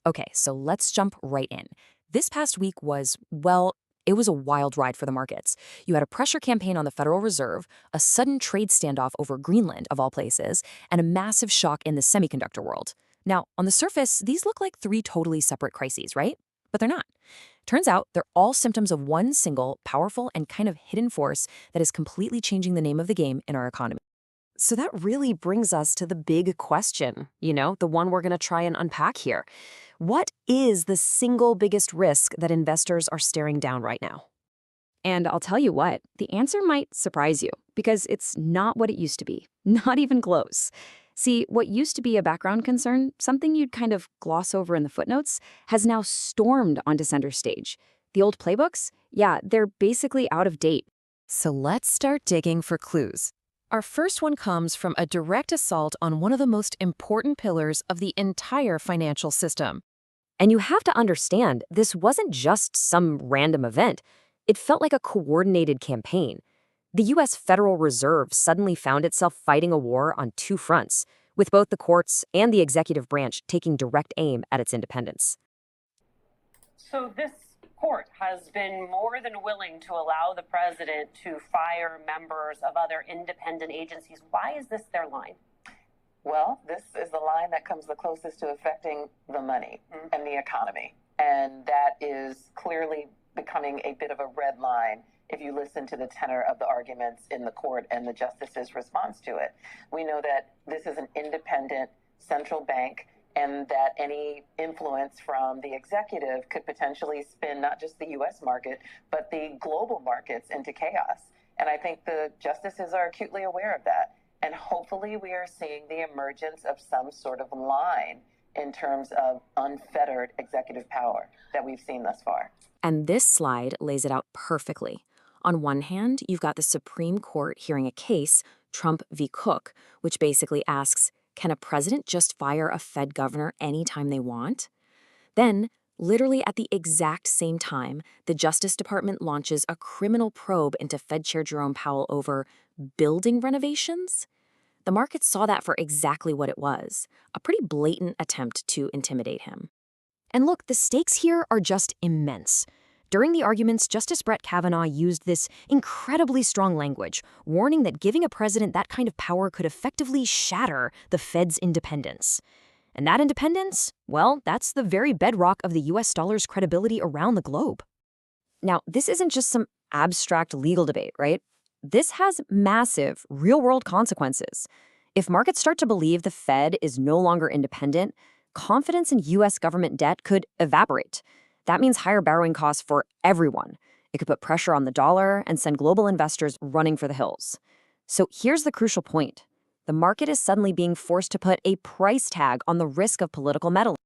Okay, so let's jump right in. This past week was, well, it was a wild ride for the markets. You had a pressure campaign on the Federal Reserve, a sudden trade standoff over Greenland, of all places, and a massive shock in the semiconductor world. Now, on the surface, these look like three totally separate crises, right? But they're not. Turns out they're all symptoms of one single, powerful, and kind of hidden force that is completely changing the name of the game in our economy. So that really brings us to the big question, the one we're going to try and unpack here. What is the single biggest risk that investors are staring down right now? And I'll tell you what, the answer might surprise you because it's not what it used to be, not even close. See, what used to be a background concern, something you'd kind of gloss over in the footnotes, has now stormed onto center stage. The old playbooks? Yeah, they're basically out of date. So let's start digging for clues. Our first one comes from a direct assault on one of the most important pillars of the entire financial system. And you have to understand, this wasn't just some random event. It felt like a coordinated campaign. The U.S. Federal Reserve suddenly found itself fighting a war on two fronts, with both the courts and the executive branch taking direct aim at its independence. So this court has been more than willing to allow the president to fire members of other independent agencies. Why is this their line? Well, this is the line that comes the closest to affecting the money and the economy. And that is clearly becoming a bit of a red line if you listen to the tenor of the arguments in the court and the justice's response to it. We know that this is an independent central bank and that any influence from the executive could potentially spin not just the U.S. market, but the global markets into chaos. And I think the justices are acutely aware of that. And hopefully we are seeing the emergence of some sort of line in terms of unfettered executive power that we've seen thus far. And this slide lays it out perfectly. On one hand, you've got the Supreme Court hearing a case, Trump v. Cook, which basically asks, can a president just fire a Fed governor anytime they want? Then, literally at the exact same time, the Justice Department launches a criminal probe into Fed Chair Jerome Powell over building renovations. The market saw that for exactly what it was, a pretty blatant attempt to intimidate him. And look, the stakes here are just immense. During the arguments, Justice Brett Kavanaugh used this incredibly strong language, warning that giving a president that kind of power could effectively shatter the Fed's independence. And that independence, well, that's the very bedrock of the U.S. dollar's credibility around the globe. Now, this isn't just some abstract legal debate, right? This has massive, real-world consequences. If markets start to believe the Fed is no longer independent, confidence in U.S. government debt could evaporate. That means higher borrowing costs for everyone. It could put pressure on the dollar and send global investors running for the hills. So here's the crucial point. The market is suddenly being forced to put a price tag on the risk of political meddling.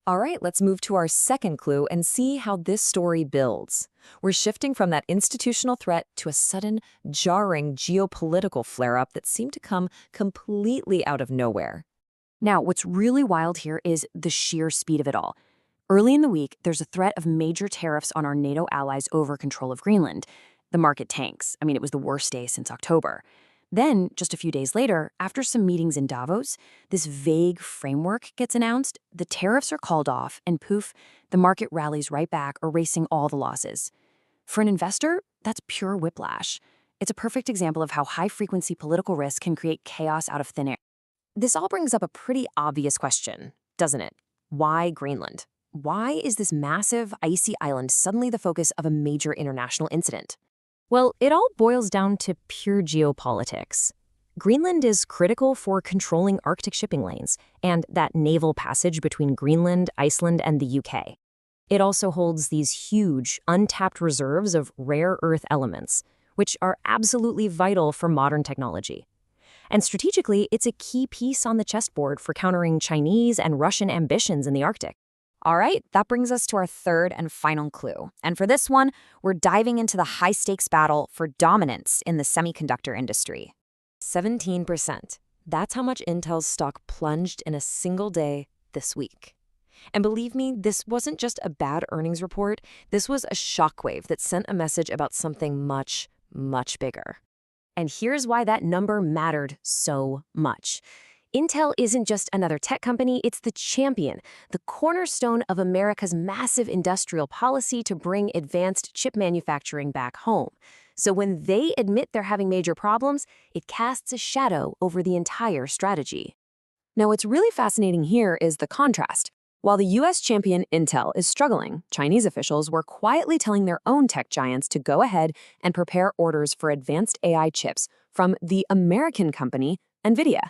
All right, let's move to our second clue and see how this story builds. We're shifting from that institutional threat to a sudden, jarring geopolitical flare-up that seemed to come completely out of nowhere. Now, what's really wild here is the sheer speed of it all. Early in the week, there's a threat of major tariffs on our NATO allies over control of Greenland. The market tanks. I mean, it was the worst day since October. Then, just a few days later, after some meetings in Davos, this vague framework gets announced, the tariffs are called off, and poof, the market rallies right back, erasing all the losses. For an investor, that's pure whiplash. It's a perfect example of how high-frequency political risk can create chaos out of thin air. This all brings up a pretty obvious question, doesn't it? Why Greenland? Why is this massive, icy island suddenly the focus of a major international incident? Well, it all boils down to pure geopolitics. Greenland is critical for controlling Arctic shipping lanes and that naval passage between Greenland, Iceland, and the UK. It also holds these huge, untapped reserves of rare earth elements, which are absolutely vital for modern technology. And strategically, it's a key piece on the chessboard for countering Chinese and Russian ambitions in the Arctic. All right, that brings us to our third and final clue. And for this one, we're diving into the high-stakes battle for dominance in the semiconductor industry. 17%. That's how much Intel's stock plunged in a single day this week. And believe me, this wasn't just a bad earnings report. This was a shockwave that sent a message about something much, much bigger. And here's why that number mattered so much. Intel isn't just another tech company, it's the champion, the cornerstone of America's massive industrial policy to bring advanced chip manufacturing back home. So when they admit they're having major problems, it casts a shadow over the entire strategy. Now, what's really fascinating here is the contrast. While the US champion Intel is struggling, Chinese officials were quietly telling their own tech giants to go ahead and prepare orders for advanced AI chips from the American company NVDA.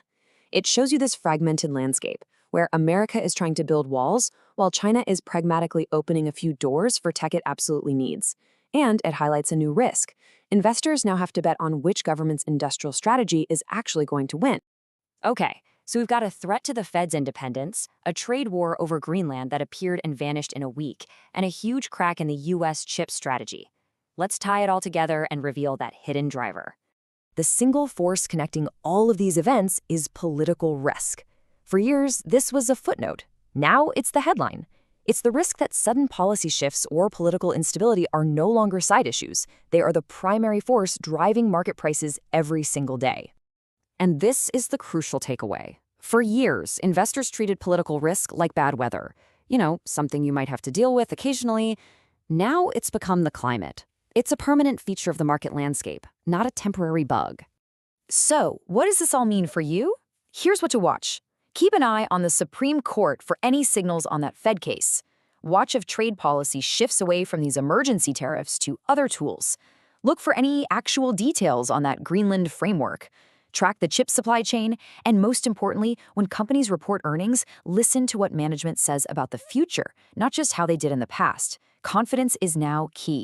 It shows you this fragmented landscape, where America is trying to build walls, while China is pragmatically opening a few doors for tech it absolutely needs. And it highlights a new risk. Investors now have to bet on which government's industrial strategy is actually going to win. Okay, so we've got a threat to the Fed's independence, a trade war over Greenland that appeared and vanished in a week, and a huge crack in the US chip strategy. Let's tie it all together and reveal that hidden driver. The single force connecting all of these events is political risk. For years, this was a footnote. Now it's the headline. It's the risk that sudden policy shifts or political instability are no longer side issues. They are the primary force driving market prices every single day. And this is the crucial takeaway. For years, investors treated political risk like bad weather. Something you might have to deal with occasionally. Now it's become the climate. It's a permanent feature of the market landscape, not a temporary bug. So, what does this all mean for you? Here's what to watch. Keep an eye on the Supreme Court for any signals on that Fed case. Watch if trade policy shifts away from these emergency tariffs to other tools. Look for any actual details on that Greenland framework. Track the chip supply chain, and most importantly, when companies report earnings, listen to what management says about the future, not just how they did in the past. Confidence is now key.